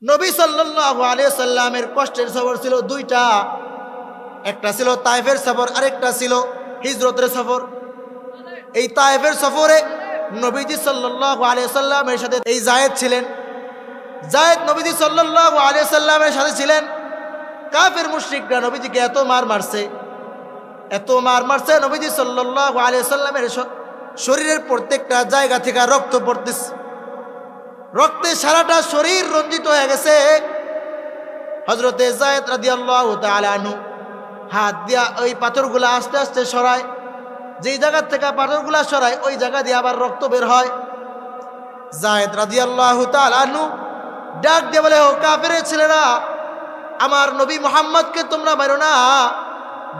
নবী সাল্লাল্লাহু আলাইহি সাল্লামের কষ্টের সফর ছিল দুইটা, একটা ছিল তায়েফের সফর, আরেকটা ছিল হিজরতের সফর। এই তায়েফের সফরে নবীজি সাল্লাল্লাহু আলাইহি সাল্লামের সাথে এই যায়েদ ছিলেন। যায়েদ নবীজি সাল্লাল্লাহু আলাইহি সাল্লামের সাথে ছিলেন। কাফের মুশরিকরা নবীজিকে এত মার মারছে, এত মার মারছে, নবীজি সাল্লাল্লাহু আলাইহি সাল্লামের শরীরের প্রত্যেকটা জায়গা থেকে রক্ত পড়তেছে, রক্তে সারাটা শরীর রঞ্জিত হয়ে গেছে। হযরতে যায়েদ রাদিয়াল্লাহু তাআলা আনহু হাত দিয়া ওই পাথরগুলা আস্তে আস্তে সরায়, যেই জায়গা থেকে পাথরগুলা সরায় ওই জায়গা দিয়ে আবার রক্ত বের হয়। যায়েদ রাদিয়াল্লাহু তাআলা আনহু ডাক দিয়ে বলে, ও কাফেরের ছেলেরা, আমার নবী মুহাম্মদকে তোমরা মারো না,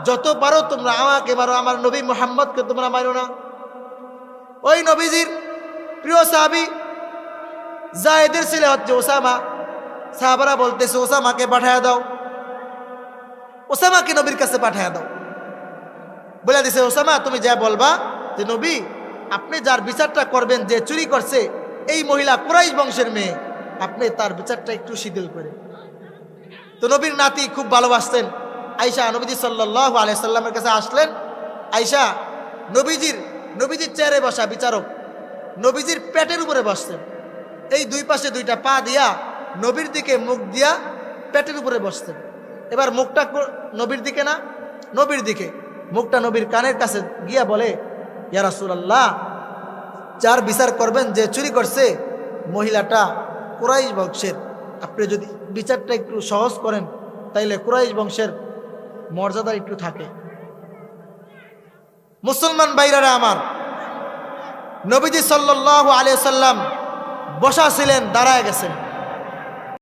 যত পারো তোমরা আমাকে মারো, আমার নবী মুহাম্মদকে তোমরা মারো না। ওই নবীজির প্রিয় সাহাবী যায়েদের ছেলে হচ্ছে ওসামা। সাহাবারা বলতেছে, ওসামাকে পাঠায়া দাও, ওসামাকে নবীর কাছে পাঠায়া দাও। বলে দিছে, ওসামা তুমি যা বলবা যে নবী আপনি যার বিচারটা করবেন, যে চুরি করছে এই মহিলা কুরাইশ বংশের মেয়ে, আপনি তার বিচারটা একটু শিথিল করে। তো নবীর নাতি খুব ভালোবাসতেন আয়েশা, নবীজি সাল্লাল্লাহু আলাইহি সাল্লামের কাছে আসলেন। আয়েশা নবীজির চেয়ারে বসা বিচারক নবীজির পেটের উপরে বসতেন, এই দুই পাশে দুইটা পা দিয়া নবীর দিকে মুখ দিয়া পেটের উপরে বসতেন। এবার মুখটা নবীর দিকে না, নবীর দিকে, মুখটা নবীর কানের কাছে গিয়া বলে, ইয়া রাসূলুল্লাহ, যার বিচার করবেন, যে চুরি করছে মহিলাটা কুরাইশ বংশের, আপনি যদি বিচারটা একটু সহজ করেন তাইলে কুরাইশ বংশের মর্যাদা একটু থাকে। মুসলমান ভাইরারা আমার, নবীজি সাল্লাল্লাহু আলাইহি সাল্লাম বসা ছিলেন, দাঁড়ায় গেছেন।